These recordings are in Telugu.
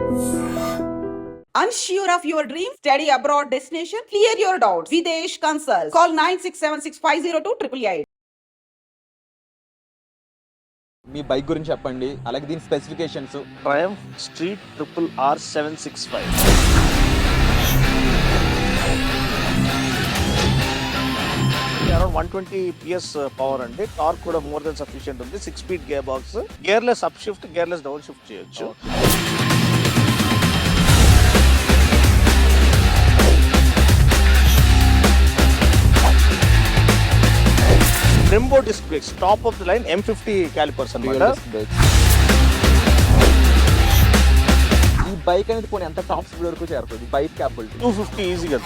Unsure of your dream, study abroad destination, clear your doubts. Videsh Consult. Call 9676502888. మీ బైక్ గురించి చెప్పండి, అలాగే దీని స్పెసిఫికేషన్స్. Triumph street RRR 765 around 120 PS power అండి. టార్క్ కూడా మోర్ దెన్ సఫిషియెంట్ ఉంది. 6 speed gear box, gearless up shift, gearless down shift చేయొచ్చు. Brembo disc brakes, top of the line M50 calipers అన్నమాట. ఈ బైక్ అనేది పోనీ ఎంత టాప్ స్పీడ్ వరకు చేరుతుంది? బైక్ క్యాపబిలిటీ 250 ఈజీగా.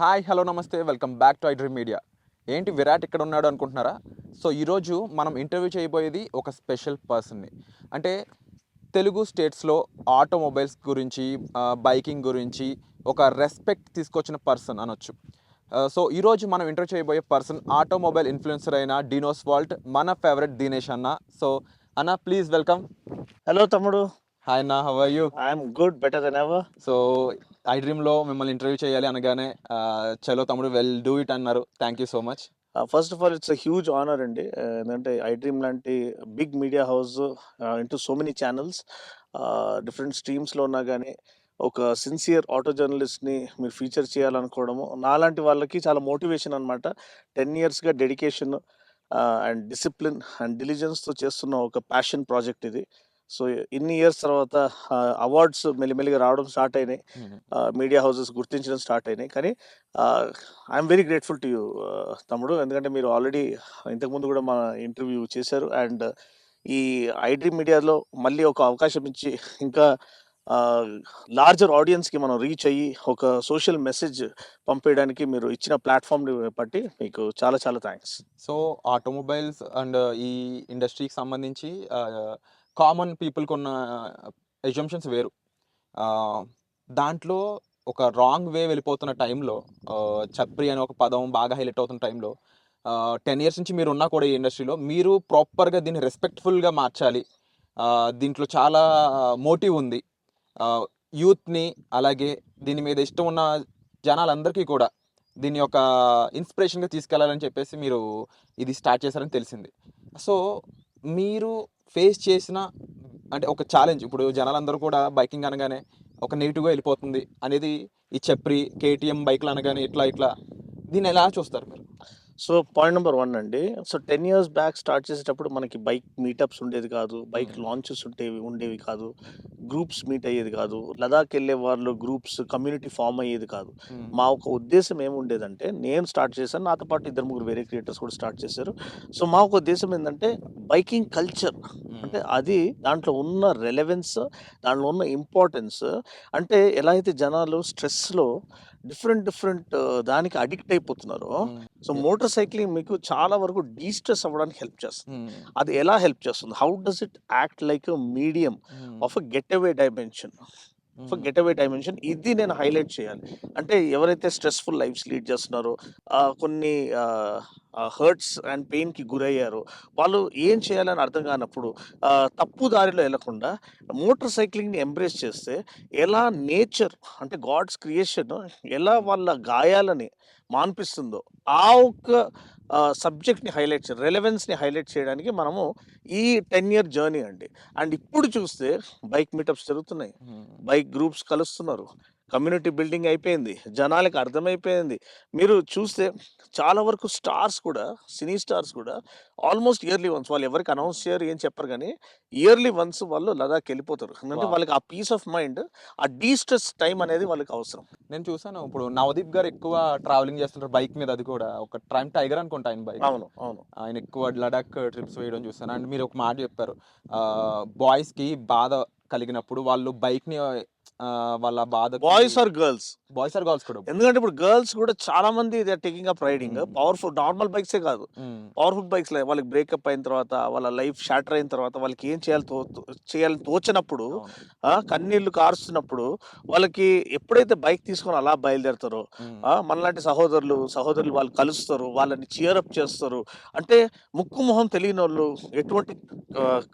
హాయ్, హలో, నమస్తే, welcome back to iDream media. ఏంటి విరాట్ ఇక్కడ ఉన్నాడు అనుకుంటున్నారా? సో ఈరోజు మనం ఇంటర్వ్యూ చేయబోయేది ఒక స్పెషల్ పర్సన్ని. అంటే తెలుగు స్టేట్స్లో ఆటోమొబైల్స్ గురించి, బైకింగ్ గురించి ఒక రెస్పెక్ట్ తీసుకొచ్చిన పర్సన్ అనొచ్చు. సో ఈరోజు మనం ఇంటర్వ్యూ చేయబోయే పర్సన్ ఆటోమొబైల్ ఇన్ఫ్లుయెన్సర్ అయిన డినోస్వాల్ట్, మన ఫేవరెట్ దినేష్ అన్న. సో అన్న, ప్లీజ్ వెల్కమ్. హలో తమ్ముడు. హాయ్ అన్న, how are you? I'm good, better than ever. So iDreamలో మిమ్మల్ని ఇంటర్వ్యూ చేయాలి అనగానే చలో తమ్ముడు వెల్ డూ ఇట్ అన్నారు. Thank you so much. First of all it's a huge honour అండి. ఎందుకంటే iDream లాంటి big media house into so many channels, different స్ట్రీమ్స్లో ఉన్నా కానీ ఒక సిన్సియర్ ఆటో జర్నలిస్ట్ని మీరు ఫీచర్ చేయాలనుకోవడము నాలాంటి వాళ్ళకి చాలా మోటివేషన్ అనమాట. 10 yearsగా డెడికేషన్ అండ్ డిసిప్లిన్ అండ్ డిలిజెన్స్తో చేస్తున్న ఒక ప్యాషన్ ప్రాజెక్ట్ ఇది. సో ఇన్ని ఇయర్స్ తర్వాత అవార్డ్స్ మెల్లిమెల్లిగా రావడం స్టార్ట్ అయినాయి, మీడియా హౌసెస్ గుర్తించడం స్టార్ట్ అయినాయి. కానీ I'm very grateful to you తమ్ముడు, ఎందుకంటే మీరు ఆల్రెడీ ఇంతకుముందు కూడా మా ఇంటర్వ్యూ చేశారు. అండ్ ఈ iDream మీడియాలో మళ్ళీ ఒక అవకాశం ఇచ్చి ఇంకా లార్జర్ ఆడియన్స్కి మనం రీచ్ అయ్యి ఒక సోషల్ మెసేజ్ పంపేయడానికి మీరు ఇచ్చిన ప్లాట్ఫామ్ని బట్టి మీకు చాలా చాలా థ్యాంక్స్. సో ఆటోమొబైల్స్ అండ్ ఈ ఇండస్ట్రీకి సంబంధించి కామన్ పీపుల్కి ఉన్న ఎజంప్షన్స్ వేరు. దాంట్లో ఒక రాంగ్ వే వెళ్ళిపోతున్న టైంలో, చప్రి అనే ఒక పదం బాగా హైలైట్ అవుతున్న టైంలో, 10 years నుంచి మీరు ఉన్నా కూడా ఈ ఇండస్ట్రీలో మీరు ప్రాపర్గా దీన్ని రెస్పెక్ట్ఫుల్గా మార్చాలి. దీంట్లో చాలా మోటివ్ ఉంది. యూత్ని, అలాగే దీని మీద ఇష్టం ఉన్న జనాలందరికీ కూడా దీన్ని ఒక ఇన్స్పిరేషన్గా తీసుకెళ్లాలని చెప్పేసి మీరు ఇది స్టార్ట్ చేశారని తెలిసింది. సో మీరు ఫేస్ చేసిన అంటే ఒక ఛాలెంజ్, ఇప్పుడు జనాలందరూ కూడా బైకింగ్ అనగానే ఒక నెగిటివ్గా వెళ్ళిపోతుంది అనేది ఈ చప్రి, KTM బైక్లు అనగానే ఇట్లా దీన్ని ఎలా చూస్తారు మీరు? సో పాయింట్ నెంబర్ 1 అండి. సో 10 years బ్యాక్ స్టార్ట్ చేసేటప్పుడు మనకి బైక్ మీటప్స్ ఉండేది కాదు, బైక్ లాంచెస్ ఉండేవి కాదు, గ్రూప్స్ మీట్ అయ్యేది కాదు, లదాఖ్ వెళ్ళే వాళ్ళు గ్రూప్స్ కమ్యూనిటీ ఫామ్ అయ్యేది కాదు. మా ఒక ఉద్దేశం ఏముండేదంటే, నేను స్టార్ట్ చేశాను, నాతో పాటు 2-3 వేరే క్రియేటర్స్ కూడా స్టార్ట్ చేశారు. సో మా ఒక ఉద్దేశం ఏంటంటే బైకింగ్ కల్చర్ అంటే అది, దాంట్లో ఉన్న రెలెవెన్స్, దాంట్లో ఉన్న ఇంపార్టెన్స్. అంటే ఎలా అయితే జనాలు స్ట్రెస్లో డిఫరెంట్ దానికి అడిక్ట్ అయిపోతున్నారు. సో మోటార్ సైక్లింగ్ మీకు చాలా వరకు డీస్ట్రెస్ అవ్వడానికి హెల్ప్ చేస్తుంది. అది ఎలా హెల్ప్ చేస్తుంది? How does it act like medium of get away dimension. ఇది నేను హైలైట్ చేయాలి. అంటే ఎవరైతే స్ట్రెస్ఫుల్ లైఫ్స్ లీడ్ చేస్తున్నారో, కొన్ని హర్ట్స్ అండ్ పెయిన్కి గురయ్యారో, వాళ్ళు ఏం చేయాలని అర్థం కానప్పుడు తప్పు దారిలో వెళ్ళకుండా మోటార్ సైక్లింగ్ని ఎంబ్రేస్ చేస్తే ఎలా నేచర్ అంటే గాడ్స్ క్రియేషన్ ఎలా వాళ్ళ గాయాలని మాన్పిస్తుందో, ఆ ఒక్క సబ్జెక్ట్ని హైలైట్ రెలెవెన్స్ని హైలైట్ చేయడానికి మనము ఈ 10 year జర్నీ అండి. అండ్ ఇప్పుడు చూస్తే బైక్ మీటప్స్ జరుగుతున్నాయి, బైక్ గ్రూప్స్ కలుస్తున్నారు, కమ్యూనిటీ బిల్డింగ్ అయిపోయింది, జనాలకు అర్థమైపోయింది. మీరు చూస్తే చాలా వరకు స్టార్స్ కూడా, సినీ స్టార్స్ కూడా ఆల్మోస్ట్ ఇయర్లీ వన్స్, వాళ్ళు ఎవరికి అనౌన్స్ చేయరు, ఏం చెప్పరు, కానీ ఇయర్లీ వన్స్ వాళ్ళు లదాఖ్ వెళ్ళిపోతారు. అంటే వాళ్ళకి ఆ పీస్ ఆఫ్ మైండ్, ఆ డీస్ట్రెస్ టైం అనేది వాళ్ళకి అవసరం. నేను చూసాను, ఇప్పుడు నవదీప్ గారు ఎక్కువ ట్రావెలింగ్ చేస్తుంటారు బైక్ మీద, అది కూడా ఒక టైగర్ అనుకుంటా ఆయన బైక్. అవును. ఆయన ఎక్కువ లడాక్ ట్రిప్స్ వేయడం చూస్తాను. అండ్ మీరు ఒక మాట చెప్పారు, బాయ్స్కి బాధ కలిగినప్పుడు వాళ్ళు బైక్ని వాళ్ళ బాధ boys or girls? Boys or girls కూడా. ఎందుకంటే ఇప్పుడు గర్ల్స్ కూడా చాలా మంది they are taking up riding. Hmm. Powerful normal బైక్సే కాదు. హ్మ్. పవర్ఫుల్ బైక్స్ వాళ్ళకి బ్రేకప్ అయిన తర్వాత, వాళ్ళ లైఫ్ షాటర్ అయిన తర్వాత వాళ్ళకి ఏం చేయాలని తోచనప్పుడు, అవును. కన్నీళ్లు కారుస్తున్నప్పుడు వాళ్ళకి ఎప్పుడైతే బైక్ తీసుకొని అలా బయలుదేరుతారో, హ్మ్. మనలాంటి సహోదరులు వాళ్ళు కలుస్తారు. వాళ్ళని చీరప్ చేస్తారు. అంటే ముక్కు మొహం తెలియనోళ్ళు, ఎటువంటి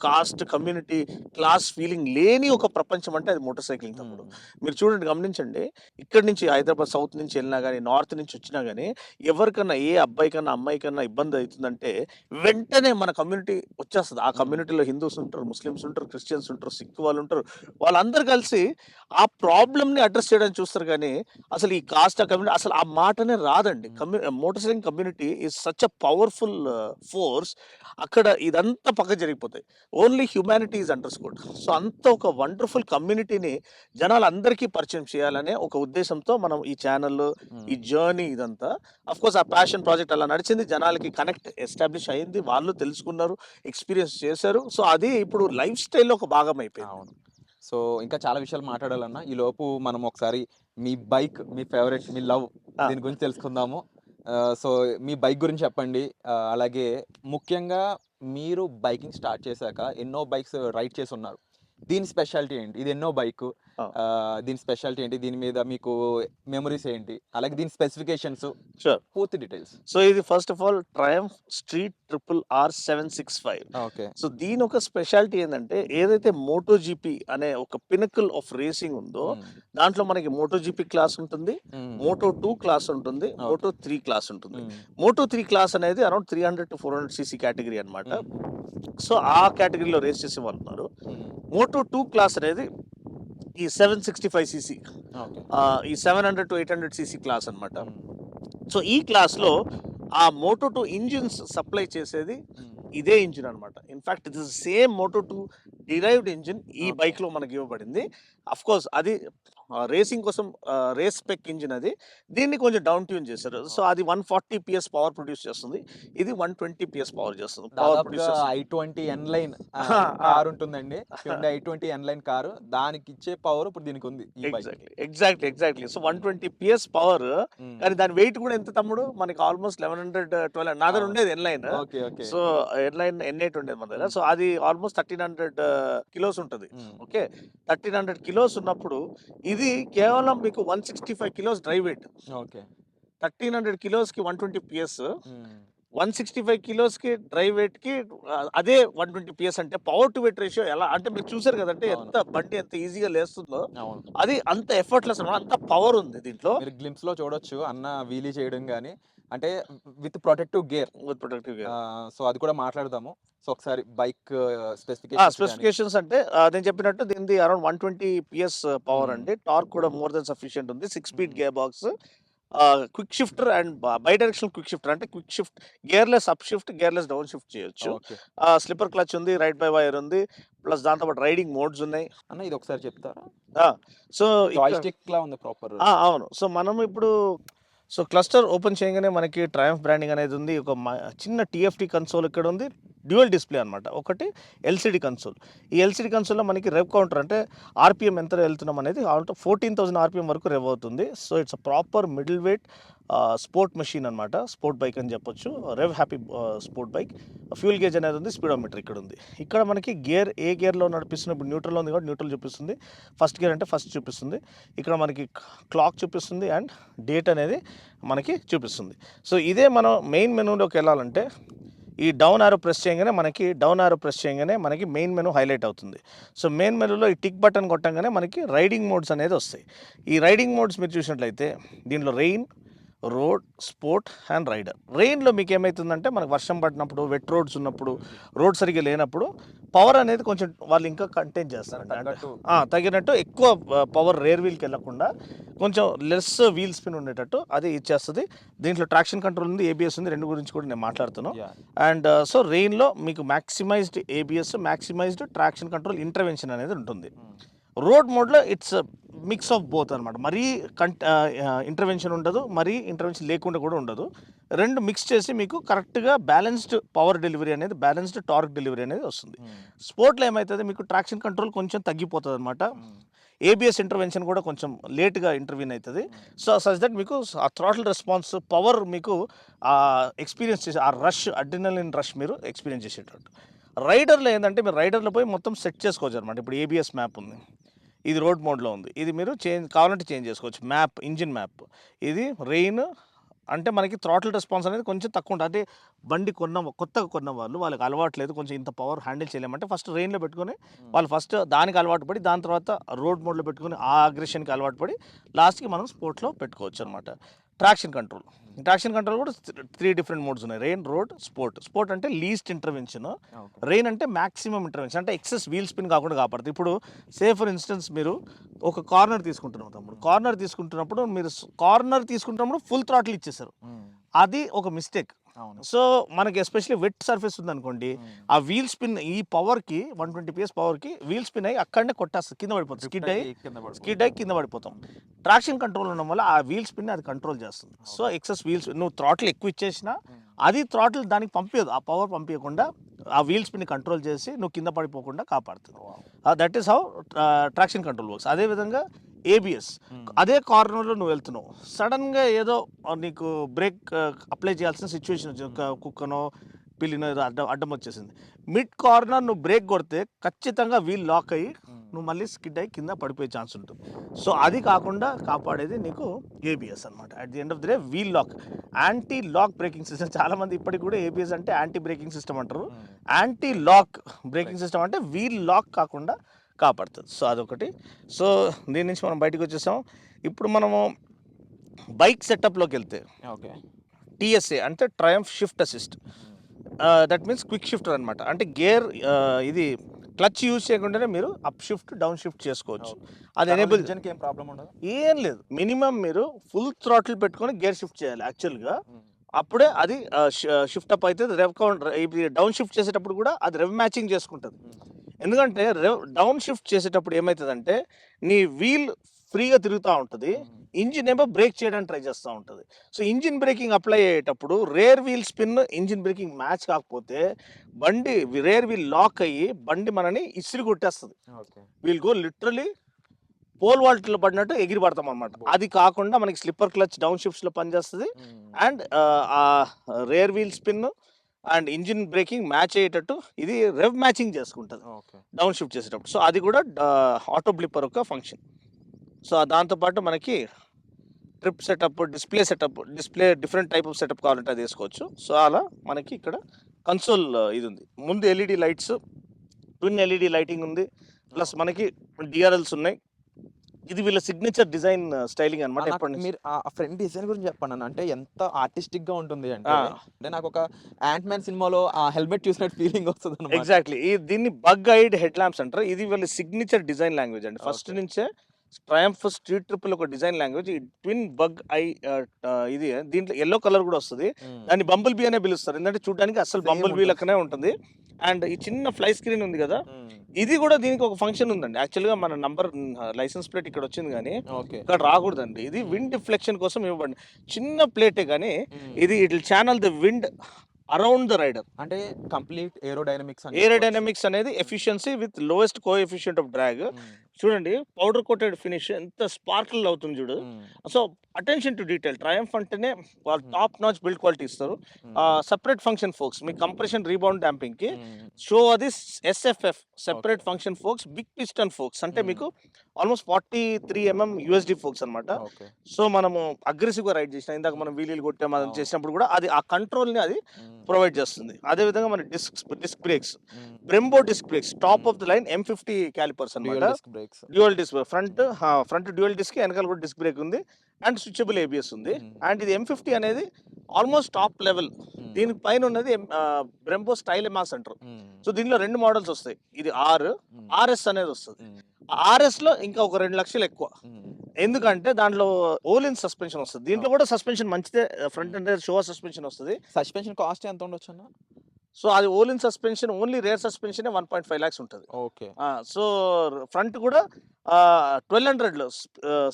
కాస్ట్, కమ్యూనిటీ, క్లాస్ ఫీలింగ్ లేని ఒక ప్రపంచం అంటే అది మోటార్ సైక్లింగ్ తమ్ముడు. హ్మ్. మీరు చూడండి, గమనించండి. ఇక్కడి నుంచి హైదరాబాద్ సౌత్ నుంచి వెళ్ళినా గానీ, నార్త్ నుంచి వచ్చినా గానీ, ఎవరికన్నా ఏ అబ్బాయికన్నా, అమ్మాయికన్నా ఇబ్బంది అవుతుందంటే వెంటనే మన కమ్యూనిటీ వచ్చేస్తది. ఆ హ్మ్. కమ్యూనిటీలో హిందూస్ ఉంటారు, ముస్లిమ్స్ ఉంటారు, క్రిస్టియన్స్ ఉంటారు, సిక్ వాళ్ళు ఉంటారు. వాళ్ళందరూ కలిసి ఆ ప్రాబ్లమ్‌ని అడ్రెస్ చేయడానికి చూస్తారు గానీ, అసలు ఈ కాస్ట్, ఆ కమ్యూనిటీ అసలు ఆ మాటనే రాదండి. హ్మ్. Motor cycling community is such a powerful force. అక్కడ ఇదంతా పక్కకు జరిగిపోతాయి. Only humanity is understood. So, అంత ఒక వండర్‌ఫుల్ కమ్యూనిటీని జనాలందరికీ పరిచయం చేయాలనే ఒక ఉద్దేశంతో మనం ఈ ఛానల్, ఈ హ్మ్. జర్నీ ఇదంతా. అఫ్‌కోర్స్ ఆ ప్యాషన్ ప్రాజెక్ట్ అలా నడిచింది. జనాలకి కనెక్ట్ ఎస్టాబ్లిష్ అయింది. వాళ్ళు తెలుసుకున్నారు, ఎక్స్‌పీరియన్స్ చేశారు. సో, అది ఇప్పుడు లైఫ్ స్టైల్‌లో ఒక భాగం అయిపోయింది. అవును. సో, ఇంకా చాలా విషయాలు మాట్లాడాలన్నా. ఈలోపు మనం ఒకసారి మీ బైక్, మీ ఫేవరెట్, మీ లవ్ ఆ! దీని గురించి తెలుసుకుందాము. సో, మీ బైక్ గురించి చెప్పండి. అలాగే ముఖ్యంగా మీరు బైకింగ్ స్టార్ట్ చేశాక ఎన్నో బైక్స్ రైడ్ చేసున్నారు. దీని స్పెషాలిటీ ఏంటి? ఇది ఎన్నో బైకు. ఆ! దీని స్పెషాలిటీ ఏంటి? దీని మీద మీకు మెమోరీస్ ఏంటి? అలాగే దీని స్పెసిఫికేషన్స్, షూర్. పూర్తి డీటెయిల్స్. సో, ఇది first of all Triumph street triple R 765. Okay. So, దీని ఒక స్పెషాలిటీ ఏందంటే, ఏదైతే మోటో జీపీ అనే ఒక పినకిల్ ఆఫ్ రేసింగ్ ఉందో, హ్మ్. దాంట్లో మనకి మోటో జీపీ క్లాస్ ఉంటుంది, హ్మ్. మోటో 2 క్లాస్ ఉంటుంది, ఓకే. మోటో 3 క్లాస్ ఉంటుంది. హ్మ్. మోటో 3 క్లాస్ అనేది అరౌండ్ 300-400 సీసీ కేటగిరీ అన్నమాట. హ్మ్. సో, ఆ కేటగిరీలో రేస్ చేసే వాళ్ళు ఉన్నారు. హ్మ్. మోటో 2 క్లాస్ అనేది ఈ 765 సీసీ, ఓకే. ఈ 700-800 సీసీ క్లాస్ అన్నమాట. హ్మ్. సో, ఈ క్లాస్‌లో ఆ మోటో 2 ఇంజిన్స్ సప్లై చేసేది హ్మ్. ఇదే ఇంజిన్ అన్నమాట. In fact it is same Moto 2 derived engine ఈ ఓకే. బైక్‌లో మనకి ఇవ్వబడింది. అఫ్‌కోర్స్ అది రేసింగ్ కోసం రేస్ స్పెక్ ఇంజిన్ అది. దీన్ని కొంచెం డౌన్ ట్యూన్ చేశారు. సో, అది 140 పీఎస్ పవర్ ప్రొడ్యూస్ చేస్తుంది. ఇది 120 పీఎస్ పవర్ ప్రొడ్యూస్ దాదాపుగా చేస్తుంది. i20 ఎన్‌లైన్ ఆ! ఆ! కార్ ఉంటుందండి. Hyundai i20 N Line car. దానికిచ్చే పవర్ ఇప్పుడు దీనికుంది ఈ బైక్‌కి. Exactly. So, 120 PS power. Hmm. కానీ దాని వెయిట్ కూడా ఎంత తమ్ముడు? మనకి ఆల్‌మోస్ట్ 1100, 1200 నా దగ్గర అవును. ఉండేది ఎన్‌లైన్. ఓకే. ఓకే. సో, ఎన్8 ఉండేది మన దగ్గర. హ్మ్. సో, అది ఆల్‌మోస్ట్ 1300 కిలోస్ ఉంటది. హ్మ్. ఓకే. 1300 కిలోస్ ఉన్నప్పుడు ఇది కేవలం మీకు 165 కిలోస్ డ్రై వెయిట్. ఓకే. 1300 కిలోస్‌కి 120 పీఎస్. హ్మ్. 165 కిలోస్‌కి డ్రై వెయిట్‌కి అదే 120 పీఎస్ అంటే పవర్ టు వెయిట్ రేషియో ఎలా అంటే మీరు చూసారు కదంటే అవును. బండి ఎంత ఈజీగా లేస్తుందో. అవును. అది అంత ఎఫర్ట్‌లెస్ అన్నమాట. అంత పవర్ ఉంది దీంట్లో. మీరు గ్లింప్స్‌లో చూడొచ్చు అన్న వీలీ చేయడం గాని, అంటే with protective gear. With protective gear. So, అది కూడా మాట్లాడదాము. సో, ఒకసారి బైక్ స్పెసిఫికేషన్స్ గాని. స్పెసిఫికేషన్స్ అంటే నేను చెప్పినట్టు దీనిది అరౌండ్ 120 పీఎస్ పవర్ హ్మ్. అండి. టార్క్ కూడా మోర్ దెన్ సఫిషియెంట్ ఉంది. 6 speed hmm. Gear box. Quick shifter and bidirectional quick shifter అంటే quick shift, gearless up shift, gearless down shift చేయొచ్చు. ఓకే. స్లిప్పర్ క్లచ్ ఉంది. రైట్ బై వైర్ ఉంది. ప్లస్ దాంతో పాటు రైడింగ్ మోడ్స్ ఉన్నాయి. అన్న ఇది ఒకసారి చెప్తారా? ఆ! సో, జాయ్‌స్టిక్‌లా ఉంది ప్రాపర్. అవును. సో, మనం ఇప్పుడు క్లస్టర్ ఓపెన్ చేయగానే మనకి ట్రయంఫ్ బ్రాండింగ్ అనేది ఉంది. ఒక చిన్న టీఎఫ్టీ కన్సోల్ ఇక్కడ ఉంది. డ్యూయల్ డిస్‌ప్లే అన్నమాట. ఒకటి ఎల్‌సీడీ కన్సోల్. ఈ ఎల్‌సీడీ కన్సోల్‌లో మనకి రెవ్ కౌంటర్ అంటే ఆర్‌పీఎం ఎంత వెళ్తున్నాం అనేది 14,000 ఆర్‌పీఎం వరకు రెవ్ అవుతుంది. So, it's a proper middle weight sport machine అన్నమాట. స్పోర్ట్ బైక్ అని చెప్పొచ్చు. Rev happy sport bike. Fuel gauge అనేది ఉంది. స్పీడోమీటర్ ఇక్కడ ఉంది. ఇక్కడ మనకి ఏ గేర్‌లో నడిపిస్తున్న ఇప్పుడు న్యూట్రల్‌లో ఉంది కాబట్టి న్యూట్రల్ చూపిస్తుంది. ఫస్ట్ గేర్ అంటే ఫస్ట్ చూపిస్తుంది. ఇక్కడ మనకి క్లాక్ చూపిస్తుంది అండ్ డేట్ అనేది మనకి చూపిస్తుంది. సో, ఇదే మనం మెయిన్ మెనూలోకి వెళ్ళాలంటే ఈ డౌన్ యారో ప్రెస్ చేయగానే మనకి మెయిన్ మెనూ హైలైట్ అవుతుంది. సో, మెయిన్ మెనూలో ఈ టిక్ బటన్ కొట్టంగానే మనకి రైడింగ్ మోడ్స్ అనేది వస్తాయి. ఈ రైడింగ్ మోడ్స్ మీరు చూసినట్లయితే దీనిలో rain, road, sport and rider. రెయిన్‌లో మీకు ఏమైతుందంటే మనకు వర్షం పడినప్పుడు, వెట్ రోడ్స్ ఉన్నప్పుడు, రోడ్ సరిగ్గా లేనప్పుడు పవర్ అనేది కొంచెం వాళ్ళు ఇంకా కంటైన్ చేస్తారండి. అంటే తగ్గట్టు. తగినట్టు ఎక్కువ పవర్ రేర్ వీల్‌కి వెళ్ళకుండా కొంచెం లెస్ వీల్ స్పిన్ ఉండేటట్టు అది ఇచ్చేస్తది. దీంట్లో ట్రాక్షన్ కంట్రోల్ ఉంది, ఏబీఎస్ ఉంది. 2 గురించి కూడా నేను మాట్లాడుతాను. యాహ్! అండ్ సో, రెయిన్‌లో మీకు maximised ABS, maximised traction control intervention అనేది ఉంటుంది. హ్మ్. రోడ్ మోడ్‌లో ఇట్స్ మిక్స్ ఆఫ్ బోత్ అనమాట. మరీ ఇంటర్వెన్షన్ ఉండదు. మరీ ఇంటర్వెన్షన్ లేకుండా కూడా ఉండదు. 2 మిక్స్ చేసి మీకు కరెక్ట్‌గా బ్యాలెన్స్డ్ పవర్ డెలివరీ అనేది, బ్యాలెన్స్డ్ టార్క్ డెలివరీ అనేది వస్తుంది. హ్మ్. స్పోర్ట్‌లో ఏమైతది మీకు ట్రాక్షన్ కంట్రోల్ కొంచెం తగ్గిపోతదనమాట. హ్మ్. ఏబిఎస్ ఇంటర్వెన్షన్ కూడా కొంచెం లేట్గా ఇంటర్వ్యూన్ అవుతుంది. సో సచ్ దట్ మీకు ఆ థ్రాటిల్ రెస్పాన్స్ పవర్ మీకు ఎక్స్పీరియన్స్ చేసే ఆ రష్ అడ్రినలిన్ రష్ మీరు ఎక్స్పీరియన్స్ చేసేటట్టు. రైడర్లో ఏంటంటే మీరు రైడర్లో పోయి మొత్తం సెట్ చేసుకోవచ్చు అనమాట. ఇప్పుడు ఏబిఎస్ మ్యాప్ ఉంది, ఇది రోడ్ మోడ్లో ఉంది, ఇది మీరు కావాలంటే చేంజ్ చేసుకోవచ్చు. మ్యాప్ ఇంజిన్ మ్యాప్, ఇది రెయిన్ అంటే మనకి థ్రాటిల్ రెస్పాన్స్ అనేది కొంచెం తక్కువ ఉంటుంది. అంటే బండి కొత్తగా కొన్న వాళ్ళకి అలవాట్లేదు, కొంచెం ఇంత పవర్ హ్యాండిల్ చేయలేమంటే ఫస్ట్ రెయిన్లో పెట్టుకొని వాళ్ళు ఫస్ట్ దానికి అలవాటు పడి దాని తర్వాత రోడ్ మోడ్లో పెట్టుకొని ఆ అగ్రెషన్కి అలవాటు పడి లాస్ట్కి మనం స్పోర్ట్లో పెట్టుకోవచ్చు అనమాట. ట్రాక్షన్ కంట్రోల్ కూడా 3 డిఫరెంట్ మోడ్స్ ఉన్నాయి: రెయిన్, రోడ్, స్పోర్ట్ అంటే లీస్ట్ ఇంటర్వెన్షన్, రెయిన్ అంటే మ్యాక్సిమం ఇంటర్వెన్షన్, అంటే ఎక్సెస్ వీల్ స్పిన్ కాకుండా కాపాడుతుంది. ఇప్పుడు ఫర్ ఇన్స్టెన్స్ మీరు ఒక కార్నర్ తీసుకుంటున్నాం తమ్ముడు, కార్నర్ తీసుకుంటున్నప్పుడు ఫుల్ థ్రాటిల్ ఇచ్చేసారు, అది ఒక మిస్టేక్. సో మనకి ఎస్పెషల్లీ వెట్ సర్ఫేస్ ఉందనుకోండి, ఆ వీల్ స్పిన్ ఈ పవర్కి 120 PS పవర్కి వీల్ స్పిన్ అయ్యి అక్కడనే కొట్టేస్తుంది, కింద పడిపోతుంది, స్కిడ్ అయ్యి కింద పడిపోతాం. ట్రాక్షన్ కంట్రోల్ ఉండడం వల్ల ఆ వీల్ స్పిన్ అది కంట్రోల్ చేస్తుంది. సో ఎక్సెస్ వీల్స్ నువ్వు థ్రాటిల్ ఎక్కువ ఇచ్చేసినా అది థ్రాటిల్ దానికి పంపించదు, ఆ పవర్ పంపించకుండా ఆ వీల్ స్పిన్ కంట్రోల్ చేసి నువ్వు కింద పడిపోకుండా కాపాడుతుంది. That is how traction control works. అదేవిధంగా ఏబిఎస్, అదే కార్నర్లో నువ్వు వెళ్తున్నావు, సడన్గా ఏదో నీకు బ్రేక్ అప్లై చేయాల్సిన సిచ్యువేషన్ వచ్చింది, కుక్కనో పిల్లినో ఏదో అడ్డం వచ్చేసింది, మిడ్ కార్నర్ నువ్వు బ్రేక్ కొడితే ఖచ్చితంగా వీల్ లాక్ అయ్యి నువ్వు మళ్ళీ స్కిడ్ అయ్యి కింద పడిపోయే ఛాన్స్ ఉంటుంది. సో అది కాకుండా కాపాడేది నీకు ఏబిఎస్ అనమాట. At the end of the day wheel lock, anti lock braking system. చాలామంది ఇప్పటికి కూడా ఏబిఎస్ అంటే యాంటీ బ్రేకింగ్ సిస్టమ్ అంటారు, యాంటీ లాక్ బ్రేకింగ్ సిస్టమ్ అంటే వీల్ లాక్ కాకుండా కాపాడుతుంది. సో అదొకటి. సో దీని నుంచి మనం బయటకు వచ్చేసాం. ఇప్పుడు మనము బైక్ సెటప్లోకి వెళ్తే టీఎస్ఏ అంటే Triumph shift assist, that means quick shifter అనమాట. అంటే గేర్ ఇది క్లచ్ యూజ్ చేయకుండానే మీరు అప్ షిఫ్ట్ డౌన్ షిఫ్ట్ చేసుకోవచ్చు. అది ఎనేబుల్ ఏం ప్రాబ్లం ఉండదు, ఏం లేదు. మినిమం మీరు ఫుల్ థ్రాటిల్ పెట్టుకొని గేర్ షిఫ్ట్ చేయాలి యాక్చువల్గా, అప్పుడే అది షిఫ్ట్ అప్ అవుతుంది. రెవ్ కౌంట్ డౌన్ షిఫ్ట్ చేసేటప్పుడు కూడా అది రెవ్ మ్యాచింగ్ చేసుకుంటుంది. ఎందుకంటే డౌన్ షిఫ్ట్ చేసేటప్పుడు ఏమవుతుందంటే నీ వీల్ ఫ్రీగా తిరుగుతూ ఉంటుంది, ఇంజిన్ ఏమో బ్రేక్ చేయడానికి ట్రై చేస్తూ ఉంటుంది. సో ఇంజిన్ బ్రేకింగ్ అప్లై అయ్యేటప్పుడు rear wheel spin engine braking match కాకపోతే బండి రేర్ వీల్ లాక్ అయ్యి బండి మనని ఇసిరి కొట్టేస్తుంది. వీల్ గో లిటరలీ పోల్ వాల్ట్లో పడినట్టు ఎగిరి పడతాం అనమాట. అది కాకుండా మనకి స్లిప్పర్ క్లచ్ డౌన్ షిఫ్ట్స్లో పనిచేస్తుంది, అండ్ ఆ rear wheel spin and engine braking match అయ్యేటట్టు ఇది రెవ్ మ్యాచింగ్ చేసుకుంటుంది డౌన్ షిఫ్ట్ చేసేటప్పుడు. సో అది కూడా ఆటో బ్లిప్పర్ యొక్క ఫంక్షన్. సో దాంతోపాటు మనకి trip setup, display different type of setup కావాలంటే అది వేసుకోవచ్చు. సో అలా మనకి ఇక్కడ కన్సోల్ ఇది ఉంది, ముందు LED lights, twin LED lighting ఉంది, ప్లస్ మనకి డిఆర్ఎల్స్ ఉన్నాయి. ఇది వీళ్ళ సిగ్నేచర్ డిజైన్ స్టైలింగ్ అనమాట. మీరు ఆ ఫ్రంట్ డిజైన్ గురించి చెప్పండి, అంటే ఎంత ఆర్టిస్టిక్ గా ఉంటుంది అంటే నాకు ఒక యాంట్ మ్యాన్ సినిమాలో ఆ హెల్మెట్ చూసినట్టు ఫీలింగ్ వస్తుంది. ఎగ్జాక్ట్లీ, దీన్ని బగ్ ఐడ్ హెడ్ ల్యాంప్స్ అంటారు. ఇది వీళ్ళ సిగ్నేచర్ డిజైన్ లాంగ్వేజ్ అండి. ఫస్ట్ నుంచే ట్రయంఫ్ స్ట్రీట్ ట్రిపుల్ ఒక డిజైన్ లాంగ్వేజ్. ఈ ట్విన్ బగ్ ఐ ఇది దీంట్లో ఎల్లో కలర్ కూడా వస్తుంది, దాన్ని బంబుల్ బీ అనే పిలుస్తారు, ఎందుకంటే చూడడానికి అసలు బంబుల్ బీ లెక్కనే ఉంటుంది. అండ్ ఈ చిన్న ఫ్లై స్క్రీన్ ఉంది కదా, ఇది కూడా దీనికి ఒక ఫంక్షన్ ఉందండి. యాక్చువల్గా మన నంబర్ లైసెన్స్ ప్లేట్ ఇక్కడ వచ్చింది కానీ ఇక్కడ రాకూడదండి. ఇది విండ్ డిఫ్లెక్షన్ కోసం ఇవ్వండి, చిన్న ప్లేటే కానీ ఇది it will channel the wind around the rider. అంటే కంప్లీట్ ఏరోడైనమిక్స్ అనేది efficiency with lowest coefficient of drag. చూడండి పౌడర్ కోటెడ్ ఫినిష్ ఎంత స్పార్కిల్ అవుతుంది చూడు. So attention to detail, Triumph అంటేనే వాళ్ళు టాప్ నాచ్ బిల్డ్ క్వాలిటీ ఇస్తారు. సెపరేట్ ఫంక్షన్ ఫోక్స్, మీ కంప్రెషన్ రీబౌండ్ డాంపింగ్ కి షో అది SFF separate function forks, big piston forks, అంటే మీకు ఆల్మోస్ట్ 43 mm యూఎస్డి ఫోక్స్ అనమాట. సో మనము అగ్రెసివ్ గా రైడ్ చేసిన, ఇందాక మనం వీలీలు కొట్టాం మనం చేసినప్పుడు కూడా అది ఆ కంట్రోల్ ని అది ప్రొవైడ్ చేస్తుంది. అదే విధంగా మన disc brakes, Brembo disc brakes, top of the line M50 calipers అనమాట. Dual disc, front dual disc, వెనకాల కూడా డిస్క్ బ్రేక్ ఉంది, అండ్ స్విచబుల్ ఏబిఎస్ ఉంది. అండ్ ఇది M50 అనేది ఆల్మోస్ట్ టాప్ లెవెల్. దీనికి పైన ఉన్నది బ్రెంబో స్టైల్ మాస్ అంటారు. సో దీనిలో 2 మోడల్స్ వస్తాయి, ఇది RS అనేది వస్తుంది. RS లో ఇంకా ఒక 2 లక్షలు ఎక్కువ, ఎందుకంటే దాంట్లో ఓలిన్ సస్పెన్షన్ వస్తుంది. దీంట్లో కూడా సస్పెన్షన్ మంచిదే, front and rear Showa suspension వస్తుంది. సస్పెన్షన్ కాస్ట్ ఎంత ఉండొచ్చు అన్న? సో అది Ohlins suspension only rear suspension 1.5 lakhs ఉంటుంది. ఓకే. సో ఫ్రంట్ కూడా 1200లో